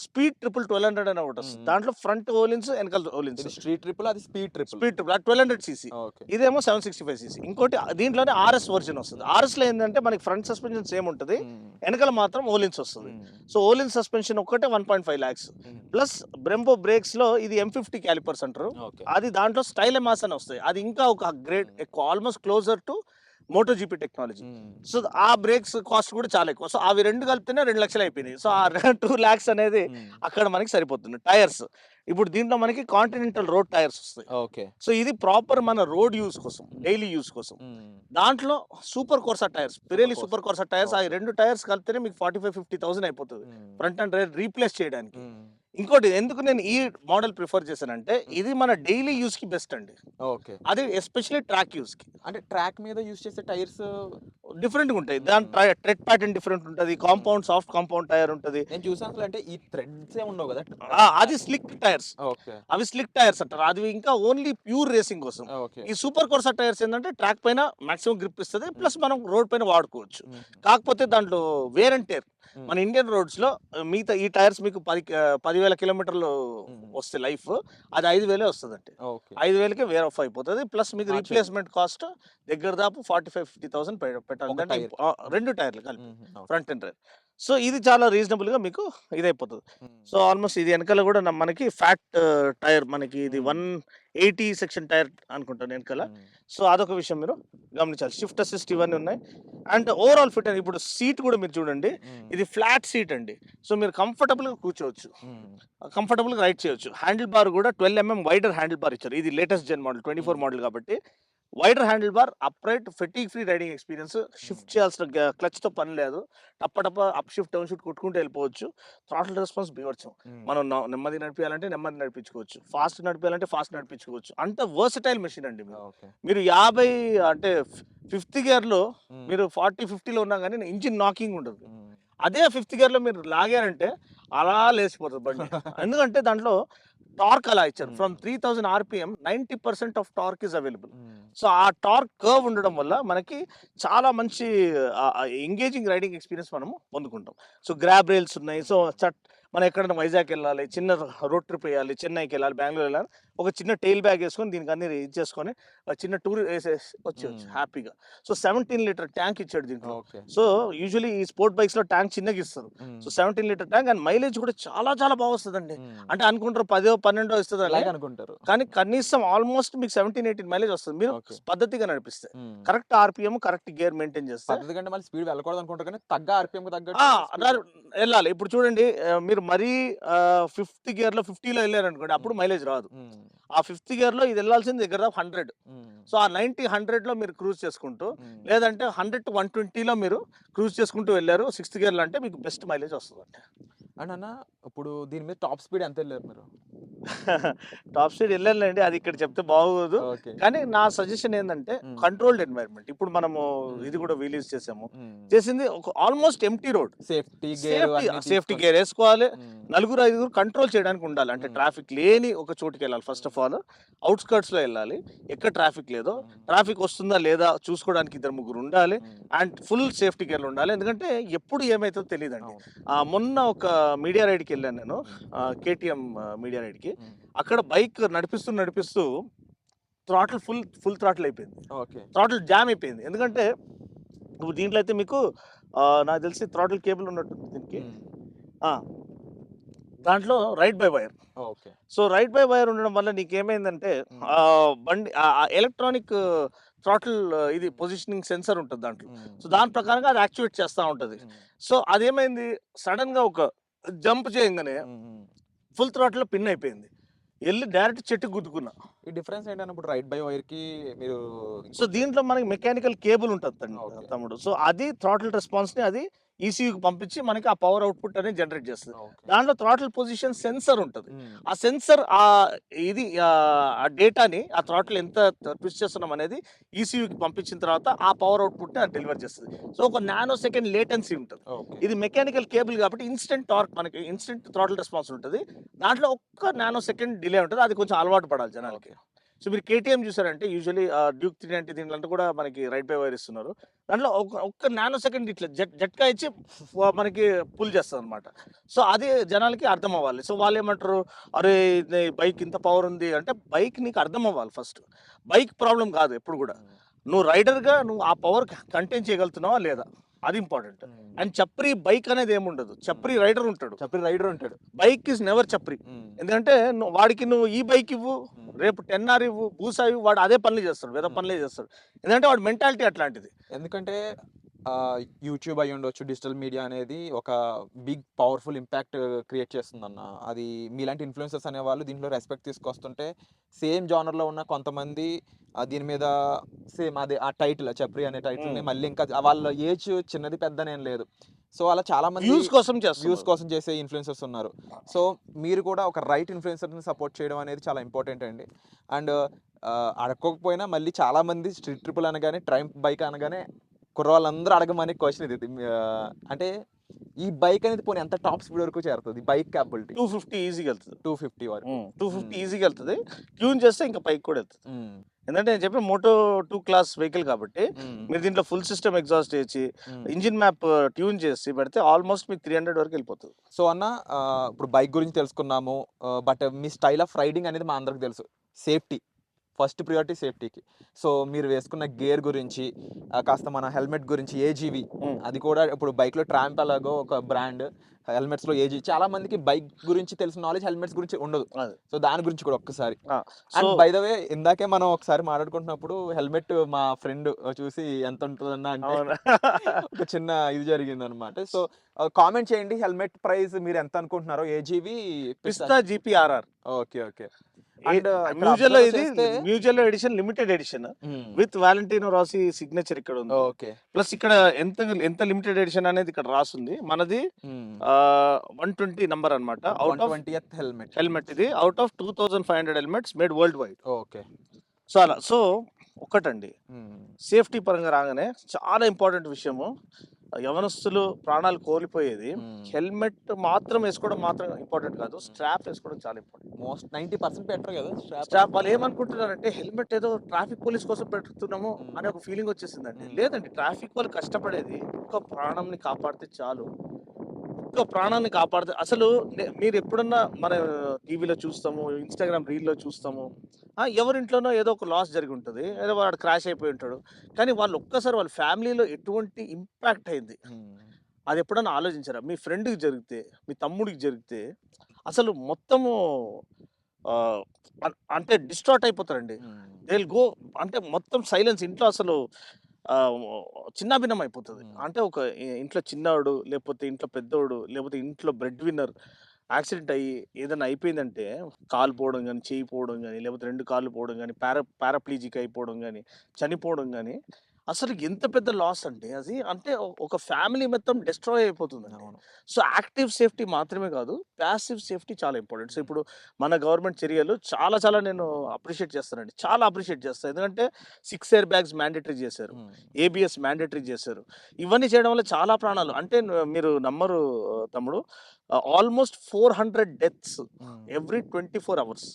స్పీడ్ ట్రిపుల్ 1200 అని ఒకటి వస్తుంది. దాంట్లో ఫ్రంట్ ఓలిన్స్ వెనకాల ఓలిన్స్ ఇది స్ట్రీట్ ట్రిపుల్, అది speed triple. Speed triple 1200 CC. Okay. ఇదేమో 765 సీసీ. ఇంకోటి దీంట్లోనే ఆర్ఎస్ వర్జన్ వస్తుంది. ఆర్ఎస్ లో ఏంటంటే మనకి ఫ్రంట్ సస్పెన్షన్ సేమ్ ఉంటుంది, వెనకాల మాత్రం ఓలిన్స్ వస్తుంది. సో ఓలిన్ సస్పెన్షన్ ఒక్కటే 1.5 lakhs ప్లస్ బ్రెంబో బ్రేక్స్ లో ఇది M50 క్యాలిపర్స్ అంటారు. ఓకే. అది దాంట్లో స్టైల్ మాస్ అని వస్తాయి. అది ఇంకా ఒక గ్రేడ్ ఎక్కువ, almost closer to MotoGP technology. So ఆ బ్రేక్స్ కాస్ట్ కూడా చాలా ఎక్కువ. సో అవి రెండు కలిపితేనే 2 లక్షలు అయిపోయినాయి. సో ఆ 2 lakhs అనేది అక్కడ మనకి సరిపోతుంది. టైర్స్ ఇప్పుడు దీంట్లో మనకి కాంటినెంటల్ రోడ్ టైర్స్ వస్తాయి. ఓకే. సో ఇది ప్రాపర్ మన రోడ్ యూస్ కోసం, డైలీ యూస్ కోసం. దాంట్లో సూపర్ కోర్సా టైర్స్, పిరేలి సూపర్ కోర్సా టైర్స్, ఆ 2 టైర్స్ కలిపితేనే మీకు 45,000-50,000 అయిపోతుంది ఫ్రంట్ అండ్ రైర్ రీప్లేస్ చేయడానికి. ఇంకోటి ఎందుకు నేను ఈ మోడల్ ప్రిఫర్ చేశానంటే ఇది మన డైలీ యూస్ కి బెస్ట్ అండి. ఓకే. అది ఎస్పెషల్లీ ట్రాక్ యూస్ కి. అంటే ట్రాక్ మీద యూస్ చేసే టైర్స్ డిఫరెంట్ గా ఉంటాయి. దాని ట్రెడ్ ప్యాటర్న్ డిఫరెంట్ ఉంటుంది. కాంపౌండ్ సాఫ్ట్ కాంపౌండ్ టైర్ ఉంటుంది. నేను చూసాను అసలు, అంటే ఈ థ్రెడ్స్ ఏ ఉండవు కదా. అది స్లిక్ టైర్స్. ఓకే. అవి స్లిక్ టైర్స్ అంటారు. అది ఇంకా ఓన్లీ ప్యూర్ రేసింగ్ కోసం. ఓకే. ఈ సూపర్ కోర్సా టైర్స్ ఏంటంటే ట్రాక్ పైన మాక్సిమం గ్రిప్ ఇస్తుంది, ప్లస్ మనం రోడ్ పైన వాడుకోవచ్చు. కాకపోతే దాంట్లో వేర్ అండ్ టేర్ మన ఇండియన్ రోడ్స్ లో మిగతా ఈ టైర్స్ మీకు 10,000 కిలోమీటర్లు వస్తే లైఫ్, అది 5,000 వస్తుందండి. ఓకే. 5,000కే వేర్ ఆఫ్ అయిపోతుంది. ప్లస్ మీకు ఆ, రీప్లేస్మెంట్ కాస్ట్ దగ్గర దాపు 45,000-50,000 పెట్టాలి. ఒక అంటే టైర్. 2 టైర్లు కలిపి ఫ్రంట్ అండ్ రైర్. సో ఇది చాలా రీజనబుల్ గా మీకు ఇది అయిపోతుంది. సో ఆల్మోస్ట్ ఇది వెనకాల కూడా మనకి ఫ్యాట్ టైర్, మనకి ఇది 180 సెక్షన్ టైర్ అనుకుంటాను వెనకాల. సో అదొక విషయం మీరు గమనించాలి. షిఫ్ట్ అసిస్ట్ ఇవన్నీ ఉన్నాయి. అండ్ ఓవరాల్ ఫిట్ అని ఇప్పుడు సీట్ కూడా మీరు చూడండి, ఇది ఫ్లాట్ సీట్ అండి. సో మీరు కంఫర్టబుల్ గా కూర్చోవచ్చు, కంఫర్టబుల్ గా రైడ్ చేయొచ్చు. హ్యాండిల్ బార్ కూడా 12 mm వైడర్ హ్యాండిల్ బార్ ఇచ్చారు. ఇది లేటెస్ట్ జెన్ మోడల్ 24 మోడల్ కాబట్టి wider handle bar, upright fatigue free riding experience. Shift చేయాల్సిన క్లచ్ తో పని లేదు. టప్ప అప్ షిఫ్ట్ డౌన్ షిఫ్ట్ కొట్టుకుంటూ వెళ్ళిపోవచ్చు. థ్రాటిల్ రెస్పాన్స్ బీవర్చం. మనం నెమ్మది నడిపించాలంటే నెమ్మది నడిపించుకోవచ్చు, ఫాస్ట్ నడిపించాలంటే ఫాస్ట్ నడిపించుకోవచ్చు. అంత వర్సటైల్ మెషిన్ అండి. మీరు 50 అంటే 5th గేర్ లో మీరు 40-50లో ఉన్నా కానీ ఇంజిన్ నాకింగ్ ఉండదు. అదే 5th గేర్ లో మీరు లాగారంటే అలా లేచిపోతుంది బండి. ఎందుకంటే దాంట్లో టార్క్ అలా ఇచ్చారు. From 3000 RPM 90% of torque is available. So ఆ టార్క్ కర్వ్ ఉండడం వల్ల మనకి చాలా మంచి ఎంగేజింగ్ రైడింగ్ ఎక్స్పీరియన్స్ మనము పొందుకుంటాం. సో గ్రాబ్ రైల్స్ ఉన్నాయి. సో మనం ఎక్కడైనా వైజాగ్ వెళ్ళాలి, చిన్న రోడ్ ట్రిప్ వేయాలి, చెన్నైకి వెళ్ళాలి, బెంగళూరు వెళ్ళాలి, ఒక చిన్న టైల్ బ్యాగ్ వేసుకొని దీనికి అన్ని ఇది చేసుకొని చిన్న టూర్ వేసేసి వచ్చేయచ్చు హ్యాపీగా. సో 17 లీటర్ ట్యాంక్ ఇచ్చాడు దీంట్లో. సో యూజువలీ ఈ స్పోర్ట్ బైక్స్ లో ట్యాంక్ చిన్నగా ఇస్తారు. So 17 litre tank and mileage కూడా చాలా చాలా బాగా వస్తుందండి. అంటే అనుకుంటారు 10-12 ఇస్తుంది అలాగే అనుకుంటారు, కానీ కనీసం ఆల్మోస్ట్ మీకు 17-18 మైలేజ్ వస్తుంది మీరు పద్ధతిగా నడిపిస్తే. Correct RPM, correct gear maintain చేస్తే. పద్ధతి కంటే మళ్ళీ స్పీడ్ వెళ్ళకూడదు అనుకుంటారు, కానీ తగ్గ RPM తగ్గట్టు వెళ్ళాలి. ఇప్పుడు చూడండి, మీరు మరీ 5th గేర్ లో 50లో వెళ్ళారు అనుకోండి, అప్పుడు మైలేజ్ రాదు. ఆ 5th గేర్ లో ఇది వెళ్ళాల్సింది దగ్గర 100. సో ఆ 90-100 లో మీరు క్రూజ్ చేసుకుంటూ, లేదంటే 100-120లో మీరు క్రూజ్ చేసుకుంటూ వెళ్ళారు 6th గేర్ లో, అంటే మీకు బెస్ట్ మైలేజ్ వస్తుంది. అండ్ అన్న, ఇప్పుడు దీని మీద టాప్ స్పీడ్ ఎంత వెళ్ళారు మీరు? టాప్ స్పీడ్ వెళ్ళాలండి, అది ఇక్కడ చెప్తే బాగోదు. కానీ నా సజెషన్ ఏంటంటే కంట్రోల్డ్ ఎన్వైరన్మెంట్. ఇప్పుడు మనము ఇది కూడా రిలీజ్ చేసింది ఒక almost empty road. Safety gear వేసుకోవాలి. 4-5 కంట్రోల్ చేయడానికి ఉండాలి. అంటే ట్రాఫిక్ లేని ఒక చోటుకి వెళ్ళాలి. ఫస్ట్ ఆఫ్ ఆల్ అవుట్స్కర్ట్స్ లో వెళ్ళాలి, ఎక్కడ ట్రాఫిక్ లేదో, ట్రాఫిక్ వస్తుందా లేదా చూసుకోవడానికి 2-3 ఉండాలి. అండ్ ఫుల్ సేఫ్టీ గేర్లు ఉండాలి. ఎందుకంటే ఎప్పుడు ఏమైతుందో తెలియదండి. మొన్న ఒక మీడియా రైడ్కి వెళ్ళాను నేను, KTM మీడియా రైడ్కి. అక్కడ బైక్ నడిపిస్తూ థ్రాటిల్ ఫుల్ థ్రాటిల్ అయిపోయింది. థ్రాటిల్ జామ్ అయిపోయింది. ఎందుకంటే ఇప్పుడు దీంట్లో అయితే మీకు నాకు తెలిసి థ్రాటిల్ కేబుల్ ఉన్నట్టుంది దీనికి. దాంట్లో ride by wire. So ride by wire ఉండడం వల్ల నీకేమైందంటే బండి ఎలక్ట్రానిక్ థ్రాటిల్ ఇది పొజిషనింగ్ సెన్సర్ ఉంటుంది దాంట్లో. సో దాని ప్రకారంగా అది యాక్టివేట్ చేస్తూ ఉంటుంది. సో అదేమైంది, సడన్ గా ఒక జంప్ చేయగానే ఫుల్ థ్రాటిల్ పిన్ అయిపోయింది, వెళ్ళి డైరెక్ట్ చెట్టు గుద్దుకున్నా. ఈ డిఫరెన్స్ ఏంటంటే ఇప్పుడు రైడ్ బై వైర్ కి మీరు, సో దీంట్లో మనకి మెకానికల్ కేబుల్ ఉంటుంది తమ్ముడు. సో అది థ్రాటిల్ రెస్పాన్స్ ని అది ECUకి పంపించి మనకి ఆ పవర్ అవుట్పుట్ అనేది జనరేట్ చేస్తుంది. దాంట్లో థ్రాటిల్ పొజిషన్ సెన్సర్ ఉంటుంది. ఆ సెన్సర్ ఇది ఆ డేటాని, ఆ థ్రాటిల్ ఎంత ట్విస్ట్ చేస్తున్నాం అనేది ECUకి పంపించిన తర్వాత ఆ పవర్ అవుట్పుట్ ని డెలివర్ చేస్తుంది. సో ఒక నానో సెకండ్ లేటెన్సీ ఉంటుంది. ఇది మెకానికల్ కేబుల్ కాబట్టి ఇన్స్టెంట్ టార్క్, మనకి ఇన్స్టెంట్ థ్రాటిల్ రెస్పాన్స్ ఉంటుంది. దాంట్లో ఒక్క నానో సెకండ్ డిలే ఉంటుంది. అది కొంచెం అలవాటు పడాలి జనాలకి. సో మీరు కేటీఎం చూసారంటే యూజువల్లీ డ్యూక్ 390 దీంట్లో కూడా మనకి రైట్ బై వైర్ ఇస్తున్నారు. దాంట్లో ఒక్క నానో సెకండ్ ఇట్లా జట్కా ఇచ్చి మనకి పుల్ చేస్తుంది అనమాట. సో అది జనాలకి అర్థం అవ్వాలి. సో వాళ్ళు ఏమంటారు, అరే బైక్ ఇంత పవర్ ఉంది అంటే, బైక్ నీకు అర్థం అవ్వాలి ఫస్ట్. బైక్ ప్రాబ్లం కాదు ఎప్పుడు కూడా, నువ్వు రైడర్గా నువ్వు ఆ పవర్ కంటైన్ చేయగలుగుతున్నావా లేదా, అది ఇంపార్టెంట్. అండ్ చప్రి బైక్ అనేది ఏముండదు, చప్రి రైడర్ ఉంటాడు. చప్రి రైడర్ ఉంటాడు. Bike is never chapri. ఎందుకంటే వాడికి నువ్వు ఈ బైక్ ఇవ్వు, రేపు 10R ఇవ్వు, బూసా ఇవ్వు, వాడు అదే పనులు చేస్తాడు, వేరే పనులే చేస్తాడు. ఎందుకంటే వాడి మెంటాలిటీ అట్లాంటిది. ఎందుకంటే యూట్యూబ్ అయి ఉండొచ్చు, డిజిటల్ మీడియా అనేది ఒక బిగ్ పవర్ఫుల్ ఇంపాక్ట్ క్రియేట్ చేస్తుందన్న. అది మీలాంటి ఇన్ఫ్లుయెన్సర్స్ అనేవాళ్ళు దీంట్లో రెస్పెక్ట్ తీసుకొస్తుంటే, సేమ్ జానర్లో ఉన్న కొంతమంది దీని మీద సేమ్ అదే ఆ టైటిల్ చప్రి అనే టైటిల్ని మళ్ళీ ఇంకా వాళ్ళ ఏజ్ చిన్నది పెద్దనేం లేదు. సో అలా చాలా మంది వ్యూస్ కోసం వ్యూస్ కోసం చేసే ఇన్ఫ్లుయెన్సర్స్ ఉన్నారు. సో మీరు కూడా ఒక రైట్ ఇన్ఫ్లుయెన్సర్ని సపోర్ట్ చేయడం అనేది చాలా ఇంపార్టెంట్ అండి. అండ్ అడగకపోయినా మళ్ళీ చాలా మంది స్ట్రీట్ ట్రిపుల్ అనగానే, ట్రైంప్ బైక్ అనగానే కుర్రవాళ్ళందరూ అడగమనే క్వశ్చన్ ఇది. అంటే ఈ బైక్ అనేది పోనీ ఎంత టాప్ స్పీడ్ వరకు చేరుతుంది, బైక్ క్యాపబిలిటీ 250 ఈజీగా వెళ్తుంది. 250 వరకు 250 ఈజీగా వెళ్తుంది. ట్యూన్ చేస్తే ఇంకా పైకి కూడా వెళ్తుంది. ఎందుకంటే నేను చెప్పిన మోటో 2 క్లాస్ వెహికల్ కాబట్టి మీరు దీంట్లో ఫుల్ సిస్టమ్ ఎగ్జాస్ట్ చేసి ఇంజిన్ మ్యాప్ ట్యూన్ చేసి పెడితే ఆల్మోస్ట్ మీకు 300 వరకు వెళ్ళిపోతుంది. సో అన్న ఇప్పుడు బైక్ గురించి తెలుసుకున్నాము, బట్ మీ స్టైల్ ఆఫ్ రైడింగ్ అనేది మా అందరికి తెలుసు. సేఫ్టీ ఫస్ట్ ప్రియారిటీ, సేఫ్టీకి. సో మీరు వేసుకున్న గేర్ గురించి కాస్త మన హెల్మెట్ గురించి, ఏజీవి అది కూడా ఇప్పుడు బైక్లో ట్రాంప్ అలాగో ఒక బ్రాండ్, హెల్మెట్స్లో ఏజీ. చాలా మందికి బైక్ గురించి తెలిసిన నాలెడ్జ్ హెల్మెట్స్ గురించి ఉండదు. సో దాని గురించి కూడా ఒక్కసారి. అండ్ బై ద వే ఇందాకే మనం ఒకసారి మాట్లాడుకుంటున్నప్పుడు హెల్మెట్ మా ఫ్రెండ్ చూసి ఎంత ఉంటుందన్న అంటే ఒక చిన్న ఇది జరిగింది అనమాట. సో కామెంట్ చేయండి, హెల్మెట్ ప్రైస్ మీరు ఎంత అనుకుంటున్నారో, AGV Pista GPRR. Okay okay. And మ్యూజియంలో ఇది మ్యూజియంలో edition, limited edition with Valentino Rossi signature ఇక్కడ ఉంది. ఓకే. ప్లస్ ఇక్కడ ఎంత లిమిటెడ్ ఎడిషన్ అనేది ఇక్కడ రాస్తుంది. మనది 120 నంబర్ అనమాట. అవుట్ ఆఫ్ 120th హెల్మెట్ ఇది out of 2500 helmets made world wide. Okay. So అలా. సో ఒకటండి, సేఫ్టీ పరంగా రాగానే చాలా ఇంపార్టెంట్ విషయము, యవనస్తులు ప్రాణాలు కోల్పోయేది హెల్మెట్ మాత్రం వేసుకోవడం మాత్రం ఇంపార్టెంట్ కాదు, స్ట్రాప్ వేసుకోవడం చాలా ఇంపార్టెంట్. మోస్ట్ 90% బెటర్ కదా స్ట్రాప్. వాళ్ళు ఏమనుకుంటున్నారంటే హెల్మెట్ ఏదో ట్రాఫిక్ పోలీస్ కోసం పెడుతున్నాము అనే ఒక ఫీలింగ్ వచ్చేసిందండి. లేదండి, ట్రాఫిక్ వాళ్ళు కష్టపడేది ఒక్క ప్రాణంని కాపాడితే చాలు. ఒక్క ప్రాణాన్ని కాపాడితే అసలు మీరు ఎప్పుడన్నా మన టీవీలో చూస్తాము, ఇన్స్టాగ్రామ్ రీల్లో చూస్తాము, ఎవరింట్లోనో ఏదో ఒక లాస్ జరిగి ఉంటుంది, ఏదో వాడు క్రాష్ అయిపోయి ఉంటాడు, కానీ వాళ్ళు ఒక్కసారి వాళ్ళ ఫ్యామిలీలో ఎటువంటి ఇంపాక్ట్ అయింది అది ఎప్పుడన్నా ఆలోచించారా? మీ ఫ్రెండ్కి జరిగితే, మీ తమ్ముడికి జరిగితే అసలు మొత్తము అంటే డిస్ట్రాట్ అయిపోతారండి. దే విల్ గో, అంటే మొత్తం సైలెన్స్ ఇంట్లో, అసలు చిన్నాభిన్నం అయిపోతుంది. అంటే ఒక ఇంట్లో చిన్నవాడు, లేకపోతే ఇంట్లో పెద్దోడు, లేకపోతే ఇంట్లో బ్రెడ్ విన్నర్ యాక్సిడెంట్ అయ్యి ఏదైనా అయిపోయిందంటే, కాలు పోవడం కానీ, చేయి పోవడం కానీ, లేకపోతే 2 కాళ్ళు పోవడం కానీ, పారాప్లీజిక్ అయిపోవడం కానీ, చనిపోవడం కానీ, అసలు ఎంత పెద్ద లాస్ అంటే అది. అంటే ఒక ఫ్యామిలీ మొత్తం డిస్ట్రాయ్ అయిపోతుంది. సో యాక్టివ్ సేఫ్టీ మాత్రమే కాదు, ప్యాసివ్ సేఫ్టీ చాలా ఇంపార్టెంట్. సో ఇప్పుడు మన గవర్నమెంట్ చర్యలు చాలా చాలా నేను అప్రిషియేట్ చేస్తానండి, చాలా అప్రిషియేట్ చేస్తాను. ఎందుకంటే 6 ఎయిర్ బ్యాగ్స్ మ్యాండేటరీ చేశారు, ఏబిఎస్ మ్యాండేటరీ చేశారు. ఇవన్నీ చేయడం వల్ల చాలా ప్రాణాలు, అంటే మీరు నమ్మరు తమ్ముడు, ఆల్మోస్ట్ 400 డెత్స్ ఎవ్రీ 24 అవర్స్.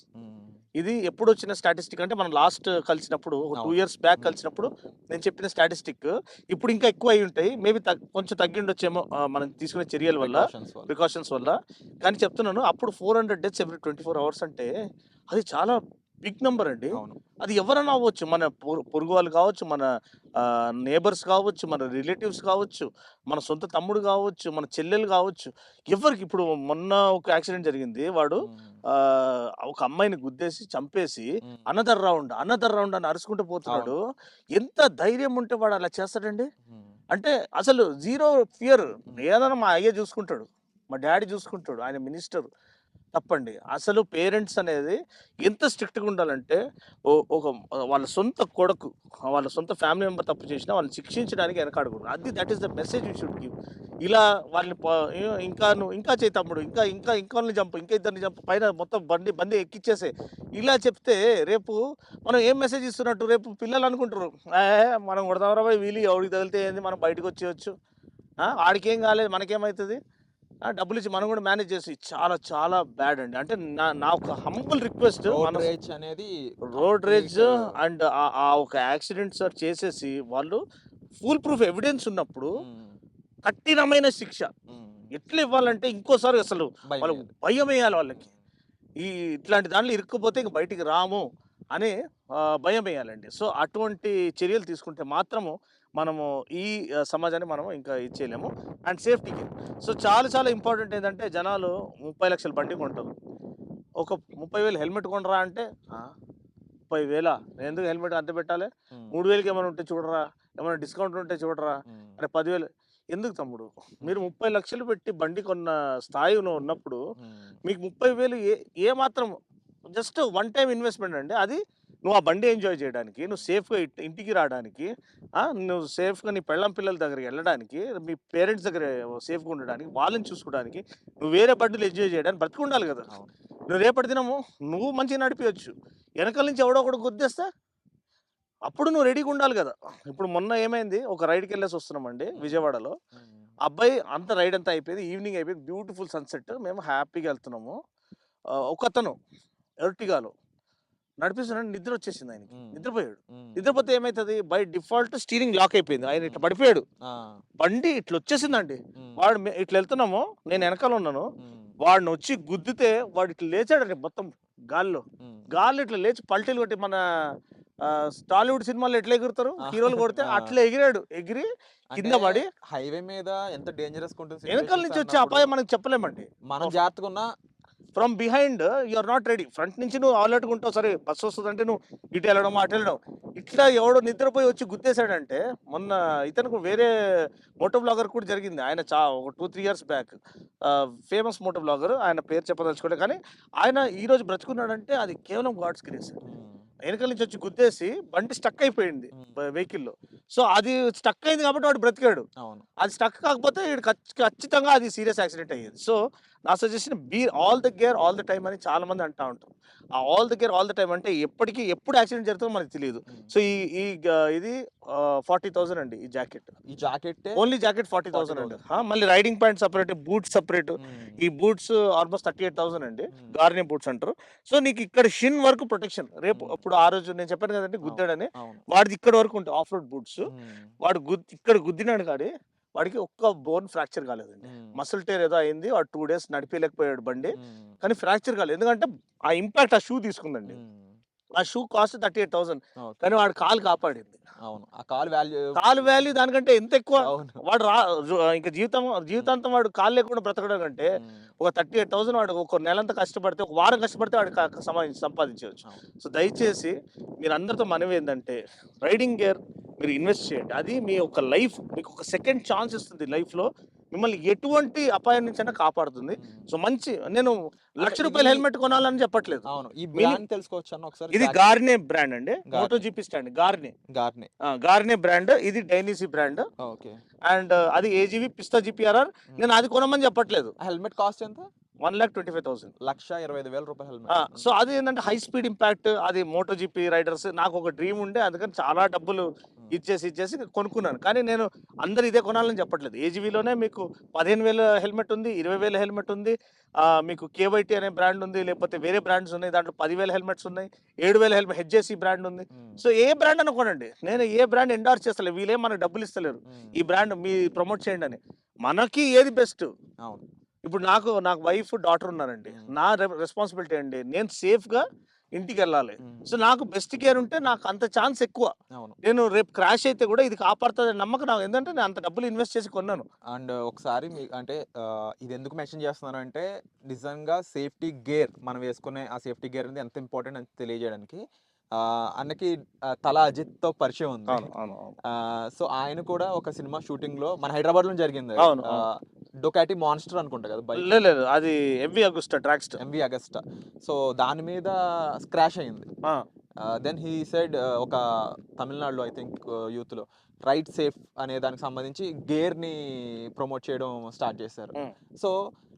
ఇది ఎప్పుడు వచ్చిన స్టాటిస్టిక్ అంటే మనం లాస్ట్ కలిసినప్పుడు, 2 years బ్యాక్ కలిసినప్పుడు నేను చెప్పిన స్టాటిస్టిక్. ఇప్పుడు ఇంకా ఎక్కువ అయి ఉంటాయి, మేబీ కొంచెం తగ్గిండొచ్చేమో మనం తీసుకునే చర్యల వల్ల, ప్రికాషన్స్ వల్ల. కానీ చెప్తున్నాను, అప్పుడు 400 డెత్స్ ఎవ్రీ 24 అవర్స్ అంటే అది చాలా బిగ్ నెంబర్ అండి. అది ఎవరైనా అవ్వచ్చు, మన పొరుగు వాళ్ళు కావచ్చు, మన నేబర్స్ కావచ్చు, మన రిలేటివ్స్ కావచ్చు, మన సొంత తమ్ముడు కావచ్చు, మన చెల్లెలు కావచ్చు, ఎవరికి. ఇప్పుడు మొన్న ఒక యాక్సిడెంట్ జరిగింది, వాడు ఒక అమ్మాయిని గుద్దేసి చంపేసి అనదర్ రౌండ్ అని అరుచుకుంటూ పోతున్నాడు. ఎంత ధైర్యం ఉంటే వాడు అలా చేస్తాడండి? అంటే అసలు జీరో ఫియర్. ఏదైనా మా అయ్య చూసుకుంటాడు, మా డాడీ చూసుకుంటాడు, ఆయన మినిస్టర్. తప్పండి. అసలు పేరెంట్స్ అనేది ఎంత స్ట్రిక్ట్‌గా ఉండాలంటే, ఒక వాళ్ళ సొంత కొడుకు, వాళ్ళ సొంత ఫ్యామిలీ మెంబర్ తప్పు చేసినా వాళ్ళని శిక్షించడానికి వెనకాడకూడదు. That is the message you should give. ఇలా వాళ్ళని నువ్వు ఇంకా చేయి తమ్ముడు, ఇంకా వాళ్ళని చంపు, ఇంకా ఇద్దరిని చంపు, పైన మొత్తం బండి ఎక్కిచ్చేసేయి, ఇలా చెప్తే రేపు మనం ఏం మెసేజ్ ఇస్తున్నట్టు? రేపు పిల్లలు అనుకుంటారు, మనం కొడదాంరా వీళ్ళు, ఎవరికి తగిలితే ఏంది, మనం బయటకు వచ్చేయచ్చు, ఆడికేం కాలేదు, మనకేమవుతుంది. డబ్బులు ఇచ్చి మనం కూడా మేనేజ్ చేసి చాలా చాలా బ్యాడ్ అండి. అంటే నా ఒక హంబుల్ రిక్వెస్ట్, రోడ్ మన రేజ్ అనేది రోడ్ రేజ్ complete, అండ్ ఆ ఒక యాక్సిడెంట్ సార్ చేసేసి వాళ్ళు ఫుల్ ప్రూఫ్ ఎవిడెన్స్ ఉన్నప్పుడు ఉమ్, కఠినమైన శిక్ష ఉమ్, ఎట్లా ఇవ్వాలంటే ఇంకోసారి అసలు భయం వాళ్ళు వేయాలి. భయం వేయాలి వాళ్ళకి. ఈ ఇట్లాంటి దాంట్లో ఇరుక్కుపోతే ఇంక బయటికి రాము అని భయం వేయాలండి. సో అటువంటి చర్యలు తీసుకుంటే మాత్రము మనము ఈ సమాజాన్ని మనం ఇంకా ఇచ్చేయలేము. అండ్ సేఫ్టీకి సో చాలా చాలా ఇంపార్టెంట్ ఏంటంటే జనాలు 30 లక్షల బండి కొంటారు. ఒక 30,000 హెల్మెట్ కొనరా అంటే 30,000 నేను ఎందుకు హెల్మెట్ అంత పెట్టాలి? ఉమ్, 3,000కి ఏమైనా ఉంటే చూడరా, ఏమైనా డిస్కౌంట్ ఉంటే చూడరా, ఉమ్, అరే 10,000 ఎందుకు తమ్ముడు? మీరు 30 లక్షలు పెట్టి బండి కొన్న స్థాయిలో ఉన్నప్పుడు ఉమ్, మీకు 30,000 ఏ మాత్రం జస్ట్ వన్ టైం ఇన్వెస్ట్మెంట్ అండి. అది నువ్వు ఆ బండి ఎంజాయ్ చేయడానికి, నువ్వు సేఫ్గా ఇంటికి రావడానికి, నువ్వు సేఫ్గా నీ పెళ్ళం పిల్లల దగ్గరికి వెళ్ళడానికి, మీ పేరెంట్స్ దగ్గర సేఫ్గా ఉండడానికి, వాళ్ళని చూసుకోవడానికి, నువ్వు వేరే బండిలు ఎంజాయ్ చేయడానికి బ్రతికి ఉండాలి కదా. అవును. నువ్వు రేపటి దినము నువ్వు మంచిగా నడిపించచ్చు, వెనకాల నుంచి ఎవడో ఒకడు గుద్దేస్తా అప్పుడు నువ్వు రెడీగా ఉండాలి కదా. ఇప్పుడు మొన్న ఏమైంది, ఒక రైడ్కి వెళ్ళేసి వస్తున్నామండి విజయవాడలో. ఉమ్, అబ్బాయి అంత రైడ్ అంతా అయిపోయింది, ఈవినింగ్ అయిపోయింది, బ్యూటిఫుల్ సన్సెట్, మేము హ్యాపీగా వెళ్తున్నాము. ఒకతను ఎర్టిగాలో నడిపిస్తున్నాడు, నిద్ర వచ్చేసింది ఆయనకి, ఉమ్, నిద్రపోయాడు. ఉమ్, నిద్రపోతే ఏమవుతుంది, బై డిఫాల్ట్ స్టీరింగ్ లాక్ అయిపోయింది, ఆయన ఇట్లా పడిపోయాడు, ఆ, బండి ఇట్లా వచ్చేసిందండి. ఉమ్, వాడు ఇట్లా వెళ్తున్నాము, నేను వెనకాల ఉన్నాను, ఉమ్, వాడిని వచ్చి గుద్దితే వాడు ఇట్లా లేచాడండి మొత్తం గాల్లో. ఉమ్, గాల్లో ఇట్లా లేచి పల్టీలు కొట్టి మన టాలీవుడ్ సినిమాల్లో ఎట్లా ఎగురుతారు ఆ, హీరోలు కొడితే ఆ. అట్లా ఎగిరాడు, ఎగిరి కింద అంటే పడి హైవే మీద ఎంత డేంజరస్ ఉంటుంది వెనకాల situations నుంచి వచ్చే అన్నప్పుడు అపాయం మనకు చెప్పలేమండి. మనం జాగ్రత్తగా ఉన్నా from behind you are not ready. Front నుంచి నువ్వు అలర్ట్గా ఉంటావు, సరే బస్సు వస్తుందంటే నువ్వు ఇటు వెళ్ళడం అటు వెళ్ళడం, ఇట్లా ఎవడో నిద్రపోయి వచ్చి గుద్దేశాడంటే, మొన్న ఇతనికి వేరే మోటో బ్లాగర్ కూడా జరిగింది. ఆయన ఒక 2-3 years back famous moto blogger, ఆయన పేరు చెప్పదలుచుకోలే, కానీ ఆయన ఈ రోజు బ్రతుకున్నాడంటే అది కేవలం గాడ్స్ గ్రేస్. ఉమ్, వెనకాల నుంచి వచ్చి గుద్దేసి బండి స్టక్ అయిపోయింది ఉమ్, వెహికల్లో. సో అది స్టక్ అయింది కాబట్టి వాడు బ్రతికాడు. అవును. అది స్టక్ కాకపోతే వీడు ఖచ్చితంగా అది సీరియస్ యాక్సిడెంట్ అయ్యేది. సో నా suggestion be all the gear all the time అని చాలా మంది అంటూ ఉంటారు. ఆ all the gear all the time అంటే ఎప్పుడు యాక్సిడెంట్ జరుగుతుందో మనకు తెలియదు. ఉమ్, సో ఇది 40,000 అండి ఈ జాకెట్. ఈ జాకెట్ ఓన్లీ జాకెట్ 40,000 అండి. మళ్ళీ riding pant separate, boots separate. ఈ బూట్స్ ఆల్మోస్ట్ 38,000 అండి, గార్నియర్ బూట్స్ అంటారు. సో నీకు ఇక్కడ షిన్ వరకు ప్రొటెక్షన్. రేపు అప్పుడు ఆ రోజు నేను చెప్పాను కదండి గుద్దాడని, అవును. వాడిది ఇక్కడ వరకు ఉంటాయి ఆఫ్ రోడ్ బూట్స్. ఉమ్, వాడు ఇక్కడ గుద్దినాడు కానీ వాడికి ఒక్క బోన్ ఫ్రాక్చర్ కాలేదండి. ఉమ్, మసిల్ టేర్ ఏదో అయింది, వాడు 2 days నడిపేయలేకపోయాడు బండి, ఉమ్, కానీ ఫ్రాక్చర్ కాలేదు. ఎందుకంటే ఆ ఇంపాక్ట్ ఆ షూ తీసుకుందండి. ఉమ్, ఆ షూ కాస్ట్ 38,000, ఓకే. కానీ వాడు కాలు కాపాడింది. అవును. ఆ కాల్ వాల్యూ కాలు వాల్యూ దానికంటే ఎంత ఎక్కువ. అవును. వాడు ఇంకా జీవితాంతం వాడు కాలు లేకుండా బ్రతకడం కంటే ఉమ్, ఒక 38,000 వాడు ఒక నెలంతా కష్టపడితే, ఒక వారం కష్టపడితే వాడు సంపాదించవచ్చు. అవును. సో దయచేసి మీరు అందరితో మనవి ఏంటంటే, రైడింగ్ గేర్ మీరు ఇన్వెస్ట్ చేయండి. అది మీ యొక్క లైఫ్, మీకు ఒక సెకండ్ ఛాన్స్ ఇస్తుంది లైఫ్లో, మిమ్మల్ని ఎటువంటి అపాయం నుంచి అయినా కాపాడుతుంది. ఉమ్. సో సో నేను ₹1,00,000 హెల్మెట్ కొనాలని చెప్పట్లేదు. అవును. ఈ బ్రాండ్ తెలుసుకోవచ్చు అన్న ఒకసారి. ఇది గార్నే బ్రాండ్ అండి, Gaerne. MotoGP stand Gaerne. Gaerne. Gaerne brand, ఇది డైనీసీ బ్రాండ్. ఓకే. అండ్ అది ఏజీవి పిస్తా జీపీఆర్ఆర్. నేను అది కొనమని చెప్పట్లేదు. హెల్మెట్ కాస్ట్ ఎంత? 1,25,000. ₹1,25,000 హెల్మెట్. సో అది ఏంటంటే హై స్పీడ్ ఇంపాక్ట్, అది మోటో జీపీ రైడర్స్. నాకు ఒక డ్రీమ్ ఉండే, అందుకని చాలా డబ్బులు ఇచ్చేసి కొనుక్కున్నాను. కానీ నేను అందరు ఇదే కొనాలని చెప్పట్లేదు. ఏజీవీలోనే మీకు 15,000 హెల్మెట్ ఉంది, 20,000 హెల్మెట్ ఉంది, మీకు కేవైటీ అనే బ్రాండ్ ఉంది, లేకపోతే వేరే బ్రాండ్స్ ఉన్నాయి, దాంట్లో 10,000 హెల్మెట్స్ ఉన్నాయి, 7,000 హెల్మెట్ హెచ్జేసీ బ్రాండ్ ఉంది. సో ఏ బ్రాండ్ అనుకోనండి, నేను ఏ బ్రాండ్ ఎండార్స్ చేస్తలేదు, వీళ్ళేం మనకు డబ్బులు ఇస్తలేరు ఈ బ్రాండ్ మీ ప్రమోట్ చేయండి అని. మనకి ఏది బెస్ట్. అవును. ఇప్పుడు నాకు వైఫ్ డాటర్ ఉన్నారండి, నా రెస్పాన్సిబిలిటీ అండి, నేను సేఫ్గా ఇంటికి వెళ్ళాలి. సో నాకు బెస్ట్ కేర్ ఉంటే నాకు అంత ఛాన్స్ ఎక్కువ. అవును. నేను రేపు క్రాష్ అయితే కూడా ఇది కాపాడుతుంది నమ్మకం నాకు, ఎందుకంటే నేను అంత డబ్బులు ఇన్వెస్ట్ చేసి కొన్నాను. అండ్ ఒకసారి అంటే ఇది ఎందుకు మెన్షన్ చేస్తున్నాను అంటే, నిజంగా సేఫ్టీ గేర్ మనం వేసుకునే ఆ సేఫ్టీ గేర్ అనేది ఎంత ఇంపార్టెంట్ అని తెలియజేయడానికి. అన్నకి తల అజిత్తో పరిచయం ఉంది. సో ఆయన కూడా ఒక సినిమా షూటింగ్ లో మన హైదరాబాద్ లో జరిగింది. అవును. డొకాటి మాన్స్టర్ అనుకుంటా కదా బైక్. లేదు, అది MV Agusta Dragster. MV Agusta. So దాని మీద స్క్రాష్ అయింది. దెన్ హీ సెడ్ ఒక తమిళనాడులో ఐ థింక్ యూత్లో రైట్ సేఫ్ అనే దానికి సంబంధించి గేర్ని ప్రమోట్ చేయడం స్టార్ట్ చేశారు. సో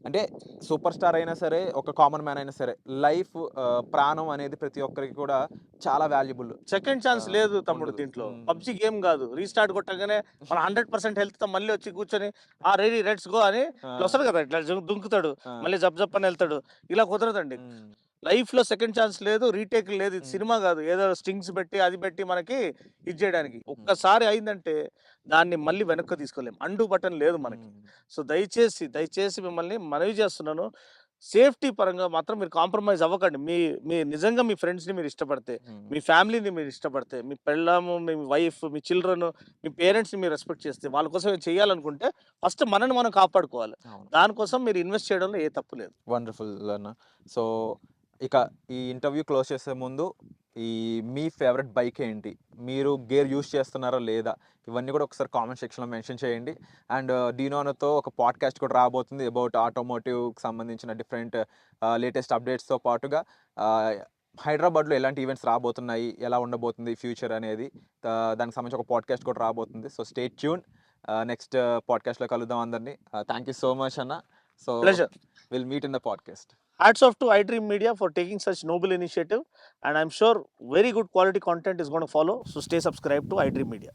అంటే సూపర్ స్టార్ అయినా సరే, ఒక కామన్ మ్యాన్ అయినా సరే, లైఫ్ ప్రాణం అనేది ప్రతి ఒక్కరికి కూడా చాలా వాల్యుబుల్. సెకండ్ ఛాన్స్ లేదు తమ్ముడు ఉండదు. దీంట్లో. హ్మ్. పబ్‌జీ గేమ్ గాదు. రీస్టార్ట్ కొట్టంగానే మన 100% హెల్త్‌తో మళ్ళీ వచ్చి కూర్చొని రెడీ లెట్స్ గో అని ఆ! ఇట్లా వస్తాడు కదా! ఇట్లా దుంకుతాడు. ఆ! మళ్ళీ జప్ జప్ అని ఎళ్తాడు. ఇలా కుదరదండి. హ్మ్. లైఫ్‌లో సెకండ్ ఛాన్స్ లేదు. రీటేక్ లేదు. ఇది హ్మ్. సినిమా గాదు. ఏదో స్ట్రింగ్స్ పెట్టి, అది పెట్టి మనకి ఇది జేయడానికి. హ్మ్. ఒక్కసారి అయిందంటే దాన్ని మళ్ళీ వెనక్కి తీసుకోలేం. అండు బటన్ లేదు మనకి. హ్మ్. సో దయచేసి మిమ్మల్ని మనవి చేస్తున్నాను. సేఫ్టీ పరంగా మాత్రం మీరు కాంప్రమైజ్ అవ్వకండి. మీ మీ నిజంగా మీ ఫ్రెండ్స్‌ని మీరు ఇష్టపడితే, హ్మ్. మీ ఫ్యామిలీని మీరు ఇష్టపడితే, మీ పెళ్ళాము, మీ వైఫ్, మీ చిల్డ్రన్, మీ పేరెంట్స్‌ని మీరు రెస్పెక్ట్ చేస్తే, వాళ్ళ కోసం ఏమైనా చేయాలనుకుంటే ఫస్ట్ మనల్ని మనం కాపాడుకోవాలి. అవును. దానికోసం మీరు ఇన్వెస్ట్ చేయడంలో ఏ తప్పు లేదు. వండర్‌ఫుల్ అన్న. సో, ఇక ఈ ఇంటర్వ్యూ క్లోజ్ చేసే ముందు మీ ఫేవరెట్ బైక్ ఏంటి? మీరు గేర్ యూజ్ చేస్తున్నారా లేదా? ఇవన్నీ కూడా ఒకసారి కామెంట్ సెక్షన్‌లో మెన్షన్ చేయండి. అండ్ డీనోనోతో ఒక పాడ్‌కాస్ట్ కూడా రాబోతుంది అబౌట్ ఆటోమోటివ్‌కి సంబంధించిన డిఫరెంట్ లేటెస్ట్ అప్డేట్స్‌తో పాటుగా ఆహ్, హైదరాబాద్‌లో ఎలాంటి ఈవెంట్స్ రాబోతున్నాయి? ఎలా ఉండబోతుంది ఫ్యూచర్ అనేది దానికి సంబంధించి ఒక పాడ్‌కాస్ట్ కూడా రాబోతుంది. So, stay tune. నెక్స్ట్ పాడ్‌కాస్ట్‌లో కలుద్దాం అందరిని. థాంక్ యూ సో మచ్ అన్న. So, pleasure. Will meet in the podcast. Hats off to iDream Media for taking such noble initiative, and I'm sure very good quality content is going to follow. So stay subscribed to iDream Media.